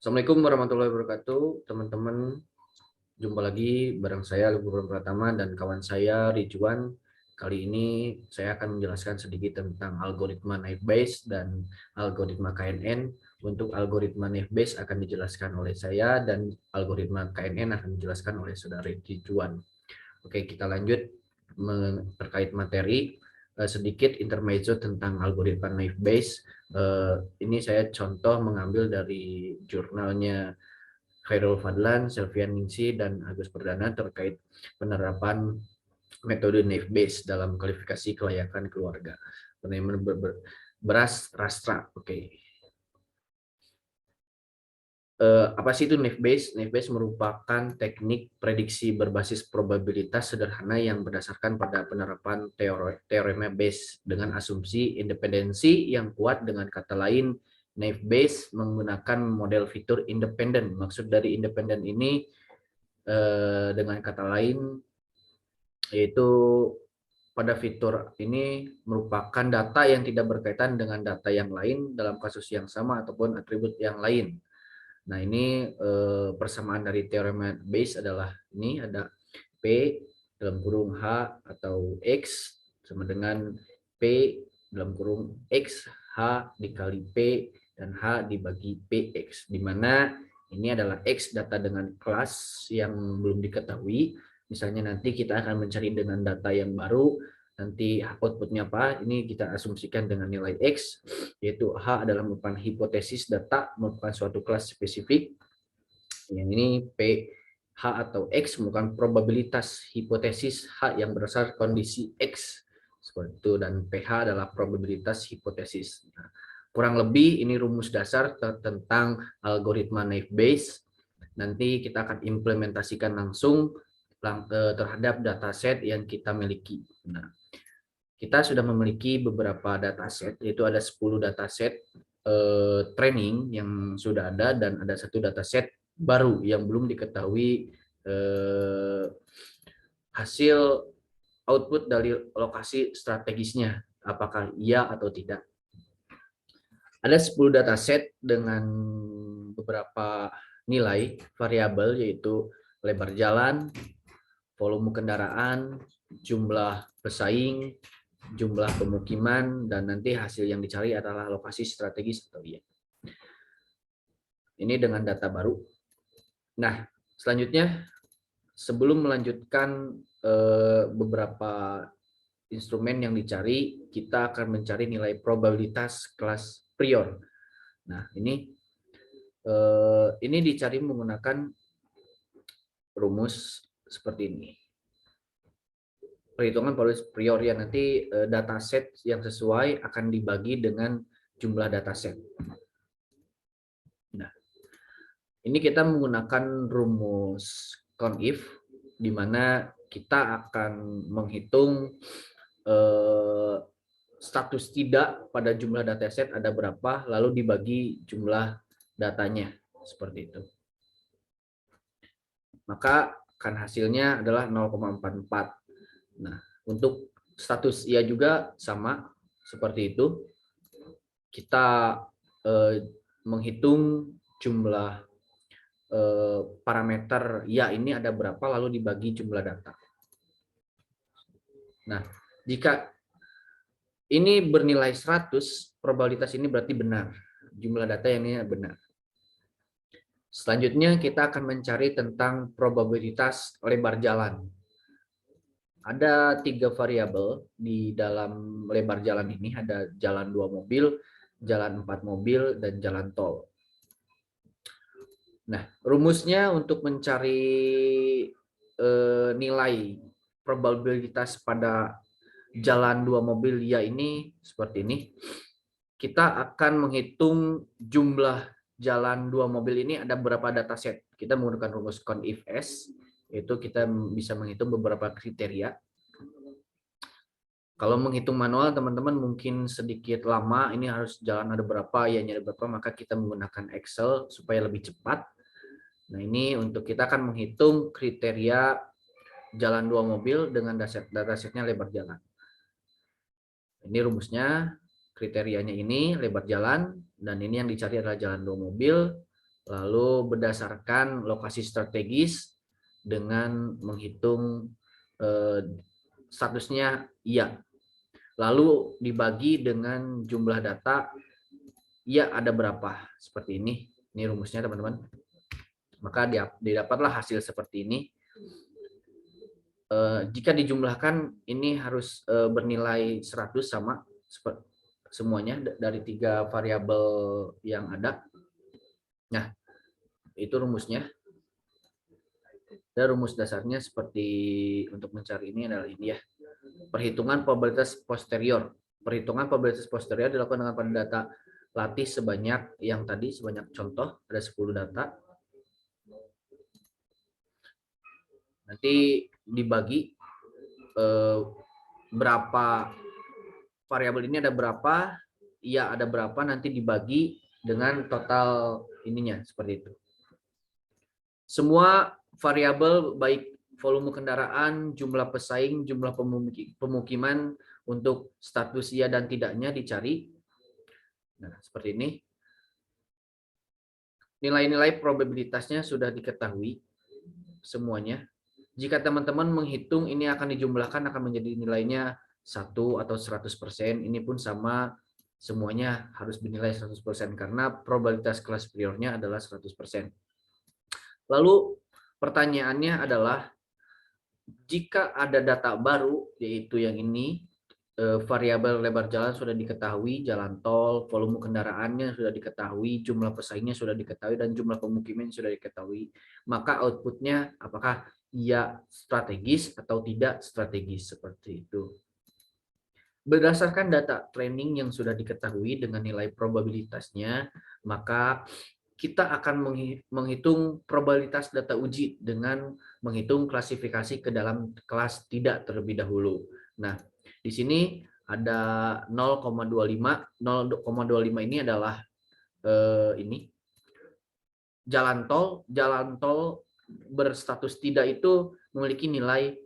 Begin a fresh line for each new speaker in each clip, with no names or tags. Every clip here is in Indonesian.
Assalamualaikum warahmatullahi wabarakatuh, teman-teman. Jumpa lagi bareng saya Lugu Pratama dan kawan saya Ridwan. Kali ini saya akan menjelaskan sedikit tentang algoritma naive Bayes dan algoritma KNN. Untuk algoritma naive Bayes akan dijelaskan oleh saya dan algoritma KNN akan dijelaskan oleh saudara Ridwan. Oke, kita lanjut terkait materi. Sedikit intermezzo tentang algoritma naive Bayes. Ini saya contoh mengambil dari jurnalnya Khairul Fadlan, Selvian Ningsi, dan Agus Perdana terkait penerapan metode naive Bayes dalam kualifikasi kelayakan keluarga. Penerimaan beras rastra. Oke. Apa sih itu naive Bayes? Naive Bayes merupakan teknik prediksi berbasis probabilitas sederhana yang berdasarkan pada penerapan teorema Bayes dengan asumsi independensi yang kuat. Dengan kata lain, naive Bayes menggunakan model fitur independen. Maksud dari independen ini dengan kata lain yaitu pada fitur ini merupakan data yang tidak berkaitan dengan data yang lain dalam kasus yang sama ataupun atribut yang lain. Nah, ini persamaan dari teorema Bayes adalah ini ada P dalam kurung H atau X sama dengan P dalam kurung X H dikali P dan H dibagi PX, di mana ini adalah X data dengan kelas yang belum diketahui. Misalnya nanti kita akan mencari dengan data yang baru, nanti outputnya apa, ini kita asumsikan dengan nilai X, yaitu H adalah merupakan hipotesis data, merupakan suatu kelas spesifik. Yang ini P, H atau X merupakan probabilitas hipotesis H yang berdasar kondisi X. Seperti itu, dan PH adalah probabilitas hipotesis. Nah, kurang lebih ini rumus dasar tentang algoritma naive Bayes. Nanti kita akan implementasikan langsung terhadap dataset yang kita miliki. Nah, kita sudah memiliki beberapa dataset, yaitu ada 10 dataset training yang sudah ada dan ada satu dataset baru yang belum diketahui hasil output dari lokasi strategisnya, apakah iya atau tidak. Ada 10 dataset dengan beberapa nilai variabel, yaitu lebar jalan, volume kendaraan, jumlah pesaing, jumlah pemukiman, dan nanti hasil yang dicari adalah lokasi strategis atau iya. Ini dengan data baru. Nah, selanjutnya sebelum melanjutkan beberapa instrumen yang dicari, kita akan mencari nilai probabilitas kelas prior. Nah, ini dicari menggunakan rumus seperti ini. Perhitungan probabilitas prior ya, nanti dataset yang sesuai akan dibagi dengan jumlah dataset. Nah, ini kita menggunakan rumus CONIF, di mana kita akan menghitung status tidak pada jumlah dataset ada berapa, lalu dibagi jumlah datanya, seperti itu. Maka kan hasilnya adalah 0,44. Nah, untuk status iya juga sama seperti itu. Kita menghitung jumlah parameter ya ini ada berapa, lalu dibagi jumlah data. Nah, jika ini bernilai 100, probabilitas ini berarti benar. Jumlah data yang ini benar. Selanjutnya kita akan mencari tentang probabilitas lebar jalan. Ada 3 variabel di dalam lebar jalan ini, ada jalan 2 mobil, jalan 4 mobil, dan jalan tol. Nah, rumusnya untuk mencari nilai probabilitas pada jalan 2 mobil ya ini seperti ini. Kita akan menghitung jumlah jalan 2 mobil ini ada berapa dataset. Kita menggunakan rumus CONIF-S, yaitu kita bisa menghitung beberapa kriteria. Kalau menghitung manual, teman-teman mungkin sedikit lama, ini harus jalan ada berapa, ya ada berapa, maka kita menggunakan Excel supaya lebih cepat. Nah, ini untuk kita akan menghitung kriteria jalan 2 mobil dengan datasetnya lebar jalan. Ini rumusnya, kriterianya ini lebar jalan, dan ini yang dicari adalah jalan 2 mobil. Lalu berdasarkan lokasi strategis dengan menghitung statusnya iya. Lalu dibagi dengan jumlah data, iya ada berapa, seperti ini. Ini rumusnya teman-teman. Maka didapatlah hasil seperti ini. Jika dijumlahkan ini harus bernilai 100 sama semuanya dari 3 variabel yang ada. Nah, itu rumusnya. Dan rumus dasarnya seperti untuk mencari ini adalah ini ya. Perhitungan probabilitas posterior. Perhitungan probabilitas posterior dilakukan dengan pada data latih sebanyak yang tadi, sebanyak contoh, ada 10 data. Nanti dibagi berapa variabel ini ada berapa, iya ada berapa, nanti dibagi dengan total ininya, seperti itu. Semua variabel baik volume kendaraan, jumlah pesaing, jumlah pemukiman untuk status iya dan tidaknya dicari. Nah, seperti ini. Nilai-nilai probabilitasnya sudah diketahui semuanya. Jika teman-teman menghitung ini akan dijumlahkan akan menjadi nilainya 1 atau 100%, ini pun sama, semuanya harus bernilai 100% karena probabilitas kelas priornya adalah 100%. Lalu pertanyaannya adalah jika ada data baru, yaitu yang ini, variabel lebar jalan sudah diketahui, jalan tol, volume kendaraannya sudah diketahui, jumlah pesaingnya sudah diketahui, dan jumlah pemukiman sudah diketahui, maka outputnya apakah ia strategis atau tidak strategis, seperti itu. Berdasarkan data training yang sudah diketahui dengan nilai probabilitasnya, maka kita akan menghitung probabilitas data uji dengan menghitung klasifikasi ke dalam kelas tidak terlebih dahulu. Nah, di sini ada 0,25. 0,25 ini adalah ini jalan tol. Jalan tol berstatus tidak itu memiliki nilai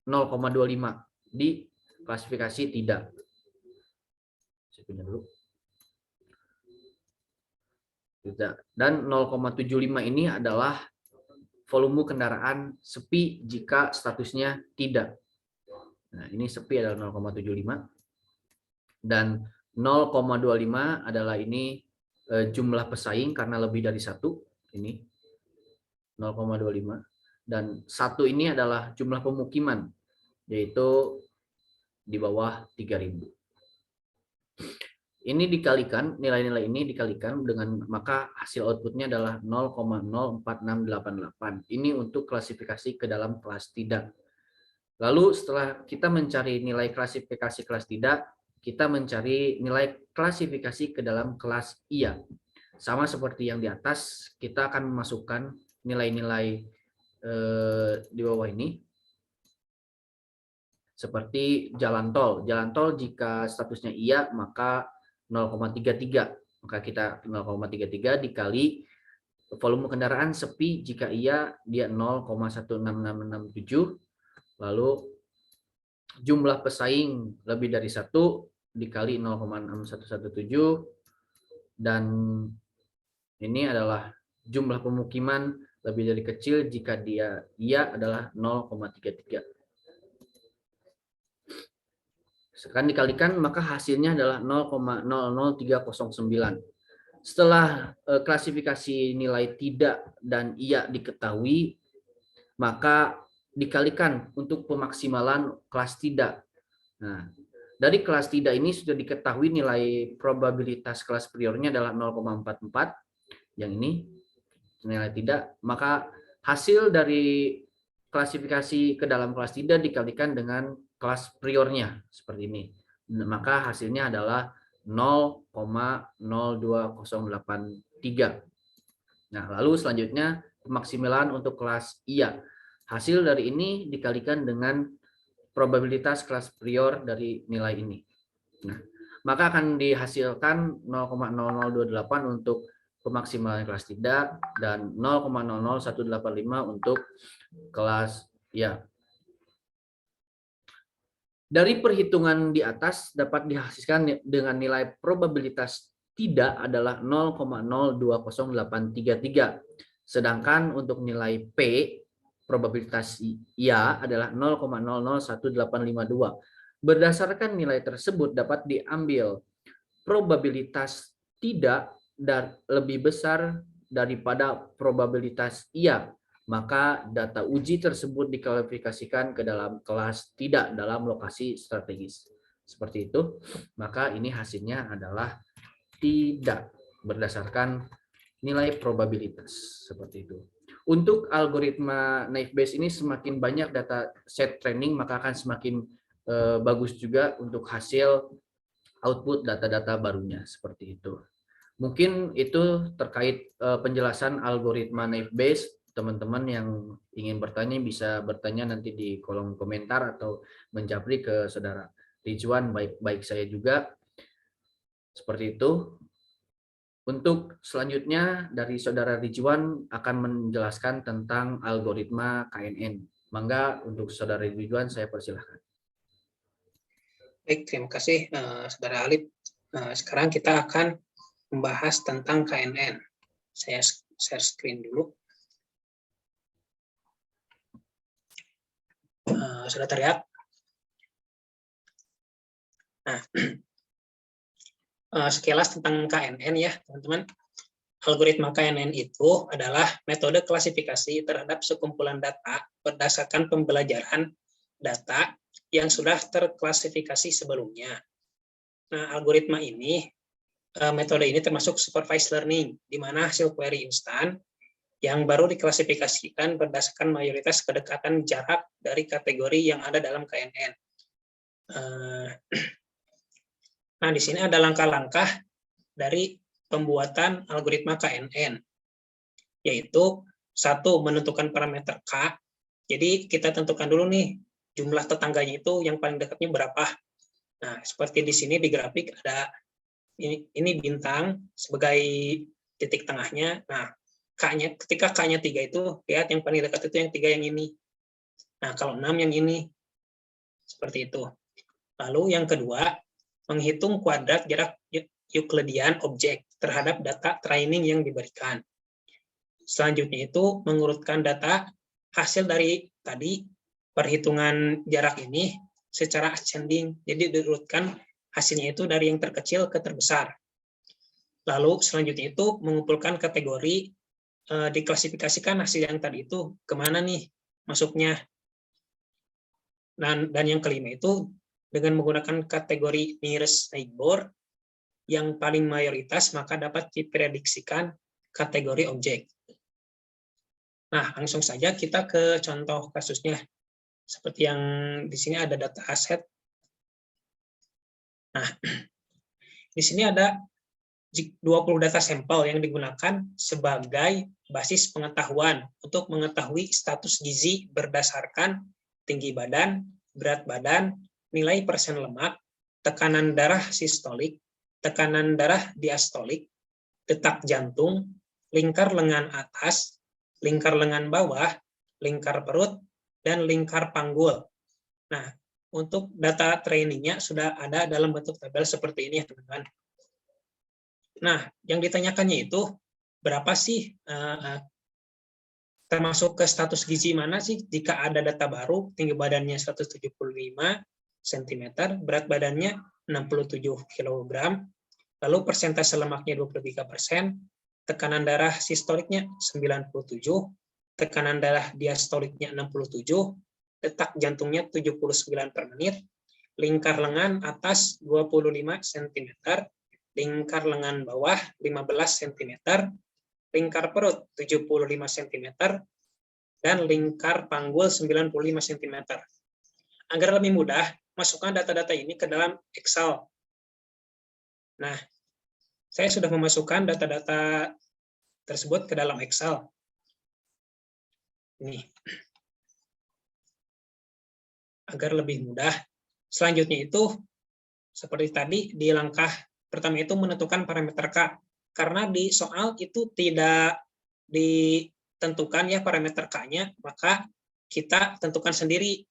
0,25 di klasifikasi tidak. Saya pindah dulu. Dan 0,75 ini adalah volume kendaraan sepi jika statusnya tidak. Nah, ini sepi adalah 0,75. Dan 0,25 adalah ini jumlah pesaing karena lebih dari 1. Ini 0,25. Dan 1 ini adalah jumlah pemukiman, yaitu di bawah 3.000. Ini dikalikan, nilai-nilai ini dikalikan dengan, maka hasil outputnya adalah 0,04688. Ini untuk klasifikasi ke dalam kelas tidak. Lalu setelah kita mencari nilai klasifikasi kelas tidak, kita mencari nilai klasifikasi ke dalam kelas iya. Sama seperti yang di atas, kita akan memasukkan nilai-nilai di bawah ini. Seperti jalan tol. Jalan tol jika statusnya iya, maka 0,33. Maka kita 0,33 dikali volume kendaraan sepi, jika iya dia 0,16667. Lalu jumlah pesaing lebih dari 1 dikali 0,6117. Dan ini adalah jumlah pemukiman lebih dari kecil, jika dia iya adalah 0,33. Sekarang dikalikan, maka hasilnya adalah 0,00309. Setelah klasifikasi nilai tidak dan iya diketahui, maka dikalikan untuk pemaksimalan kelas tidak. Nah, dari kelas tidak ini sudah diketahui nilai probabilitas kelas priornya adalah 0,44. Yang ini nilai tidak, maka hasil dari klasifikasi ke dalam kelas tidak dikalikan dengan kelas priornya seperti ini, maka hasilnya adalah 0,02083. Nah, lalu selanjutnya pemaksimalan untuk kelas iya. Hasil dari ini dikalikan dengan probabilitas kelas prior dari nilai ini. Nah, maka akan dihasilkan 0,0028 untuk pemaksimalan kelas tidak dan 0,00185 untuk kelas ya. Dari perhitungan di atas dapat dihasilkan dengan nilai probabilitas tidak adalah 0,020833. Sedangkan untuk nilai P, probabilitas iya adalah 0,001852. Berdasarkan nilai tersebut dapat diambil probabilitas tidak dan lebih besar daripada probabilitas iya, maka data uji tersebut diklasifikasikan ke dalam kelas tidak dalam lokasi strategis. Seperti itu, maka ini hasilnya adalah tidak berdasarkan nilai probabilitas. Seperti itu. Untuk algoritma naive Bayes ini semakin banyak data set training, maka akan semakin bagus juga untuk hasil output data-data barunya. Seperti itu. Mungkin itu terkait penjelasan algoritma naive Bayes. Teman-teman yang ingin bertanya bisa bertanya nanti di kolom komentar atau menjapri ke saudara Ridwan, baik saya juga. Seperti itu. Untuk selanjutnya dari saudara Ridwan akan menjelaskan tentang algoritma KNN. Mangga untuk saudara Ridwan saya persilahkan.
Baik, terima kasih saudara Alif. Sekarang kita akan membahas tentang KNN. Saya share screen dulu. Sudah terlihat? Nah, sekilas tentang KNN ya, teman-teman. Algoritma KNN itu adalah metode klasifikasi terhadap sekumpulan data berdasarkan pembelajaran data yang sudah terklasifikasi sebelumnya. Nah, algoritma ini, metode ini termasuk supervised learning, di mana hasil query instan yang baru diklasifikasikan berdasarkan mayoritas kedekatan jarak dari kategori yang ada dalam KNN. Nah, di sini ada langkah-langkah dari pembuatan algoritma KNN, yaitu satu, menentukan parameter K. Jadi kita tentukan dulu nih jumlah tetangganya itu yang paling dekatnya berapa. Nah, seperti di sini di grafik ada ini bintang sebagai titik tengahnya. Nah, K-nya ketika K-nya 3 itu lihat yang paling dekat itu yang 3 yang ini. Nah, kalau 6 yang ini. Seperti itu. Lalu yang kedua, menghitung kuadrat jarak Euklidian objek terhadap data training yang diberikan. Selanjutnya itu mengurutkan data hasil dari tadi perhitungan jarak ini secara ascending. Jadi diurutkan hasilnya itu dari yang terkecil ke terbesar. Lalu selanjutnya itu mengumpulkan kategori, diklasifikasikan hasil yang tadi itu kemana nih masuknya. Dan yang kelima itu dengan menggunakan kategori nearest neighbor yang paling mayoritas, maka dapat diprediksikan kategori objek. Nah, langsung saja kita ke contoh kasusnya. Seperti yang di sini ada data aset. Nah, di sini ada 20 data sampel yang digunakan sebagai basis pengetahuan untuk mengetahui status gizi berdasarkan tinggi badan, berat badan, nilai persen lemak, tekanan darah sistolik, tekanan darah diastolik, detak jantung, lingkar lengan atas, lingkar lengan bawah, lingkar perut, dan lingkar panggul. Nah, untuk data trainingnya sudah ada dalam bentuk tabel seperti ini ya teman-teman. Nah, yang ditanyakannya itu berapa sih termasuk ke status gizi mana sih jika ada data baru, tinggi badannya 175 cm, berat badannya 67 kg, lalu persentase lemaknya 23%, tekanan darah sistoliknya 97, tekanan darah diastoliknya 67, detak jantungnya 79 per menit, lingkar lengan atas 25 cm, lingkar lengan bawah 15 cm, lingkar perut 75 cm, dan lingkar panggul 95 cm. Agar lebih mudah, masukkan data-data ini ke dalam Excel. Nah, saya sudah memasukkan data-data tersebut ke dalam Excel. Ini. Agar lebih mudah. Selanjutnya itu, seperti tadi, di langkah pertama itu menentukan parameter K. Karena di soal itu tidak ditentukan ya parameter K-nya, maka kita tentukan sendiri.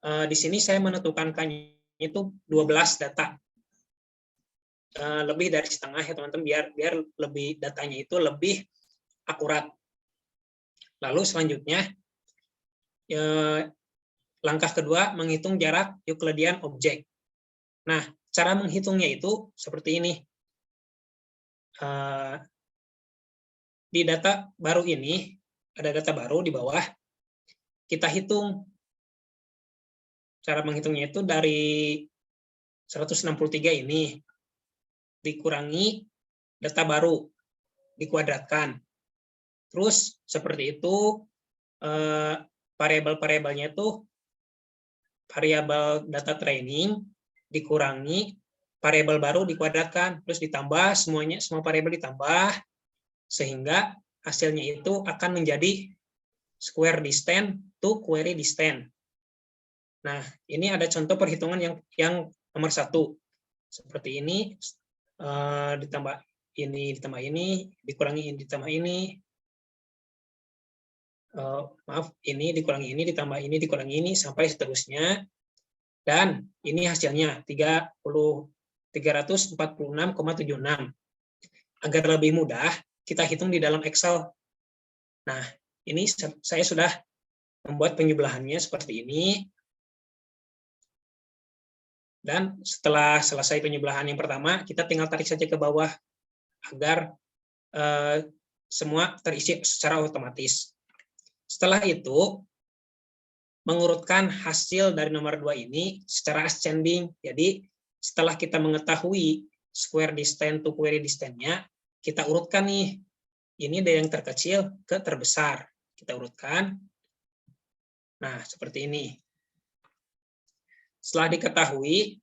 Di sini saya menentukan K-nya itu 12 data. lebih dari setengah ya teman-teman, biar lebih datanya itu lebih akurat. Lalu selanjutnya langkah kedua, menghitung jarak Euclidean objek. Nah, cara menghitungnya itu seperti ini. Di data baru ini, ada data baru di bawah, kita hitung. Cara menghitungnya itu dari 163 ini, dikurangi data baru, dikuadratkan. Terus seperti itu, variabel-variabelnya itu variabel data training dikurangi variabel baru dikuadratkan, terus ditambah semuanya, semua variabel ditambah, sehingga hasilnya itu akan menjadi square distance to query distance. Nah, ini ada contoh perhitungan yang nomor 1. Seperti ini, ditambah ini, dikurangi ini, ditambah ini. Maaf, ini dikurangi ini, ditambah ini, dikurangi ini, sampai seterusnya. Dan ini hasilnya 346,76. Agar lebih mudah, kita hitung di dalam Excel. Nah, ini saya sudah membuat penjumlahannya seperti ini. Dan setelah selesai penjumlahan yang pertama, kita tinggal tarik saja ke bawah agar semua terisi secara otomatis. Setelah itu, mengurutkan hasil dari nomor 2 ini secara ascending. Jadi, setelah kita mengetahui square distance to query distance-nya, kita urutkan nih. Ini dari yang terkecil ke terbesar. Kita urutkan. Nah, seperti ini. Setelah diketahui,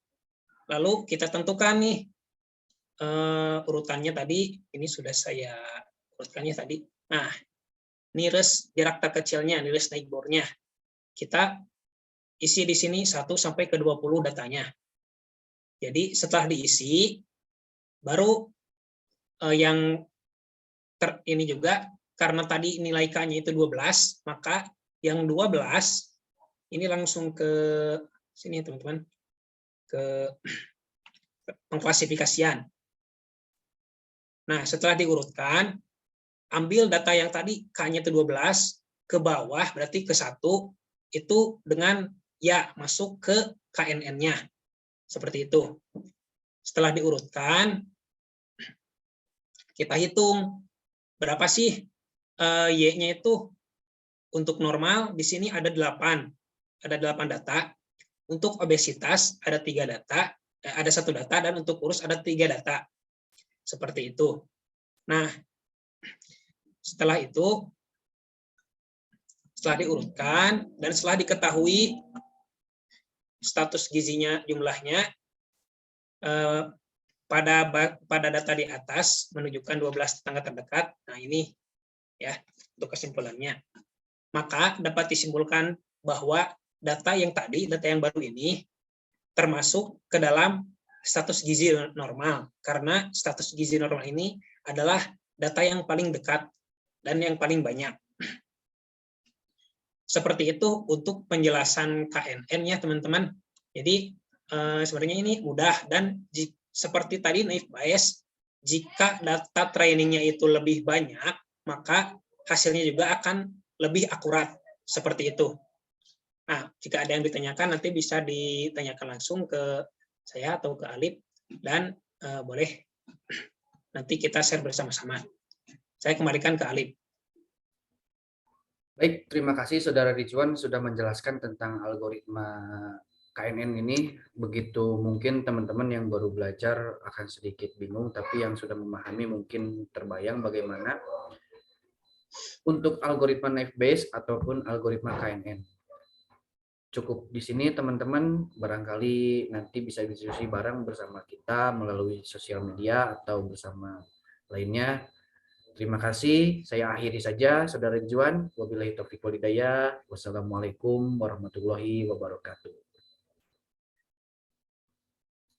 lalu kita tentukan nih urutannya tadi. Ini sudah saya urutkannya tadi. Nah, nearest jarak terkecilnya, nearest neighbor-nya. Kita isi di sini 1 sampai ke 20 datanya. Jadi setelah diisi, baru yang ini juga, karena tadi nilai K-nya itu 12, maka yang 12 ini langsung ke sini teman-teman, ke pengklasifikasian. Nah, setelah diurutkan, ambil data yang tadi K-nya itu 12, ke bawah berarti ke 1, itu dengan ya masuk ke KNN-nya. Seperti itu. Setelah diurutkan, kita hitung berapa sih Y-nya itu. Untuk normal di sini ada 8. Ada 8 data. Untuk obesitas ada 3 data, ada 1 data, dan untuk kurus ada 3 data. Seperti itu. Nah, setelah itu, setelah diurutkan dan setelah diketahui status gizinya jumlahnya, pada data di atas menunjukkan 12 tetangga terdekat. Nah, ini ya untuk kesimpulannya. Maka dapat disimpulkan bahwa data yang tadi, data yang baru ini termasuk ke dalam status gizi normal, karena status gizi normal ini adalah data yang paling dekat dan yang paling banyak. Seperti itu untuk penjelasan KNN ya teman-teman. Jadi sebenarnya ini mudah, dan seperti tadi naive Bayes, jika data trainingnya itu lebih banyak, maka hasilnya juga akan lebih akurat. Seperti itu. Nah, jika ada yang ditanyakan, nanti bisa ditanyakan langsung ke saya atau ke Alip, dan boleh nanti kita share bersama-sama. Saya kembalikan ke Alip.
Baik, terima kasih Saudara Ridwan sudah menjelaskan tentang algoritma KNN ini. Begitu mungkin teman-teman yang baru belajar akan sedikit bingung, tapi yang sudah memahami mungkin terbayang bagaimana untuk algoritma naive Bayes ataupun algoritma KNN. Cukup di sini teman-teman, barangkali nanti bisa diskusi bareng bersama kita melalui sosial media atau bersama lainnya. Terima kasih, saya akhiri saja Saudara Ridwan. Wabillahi taufiq wal hidayah. Wassalamualaikum warahmatullahi wabarakatuh.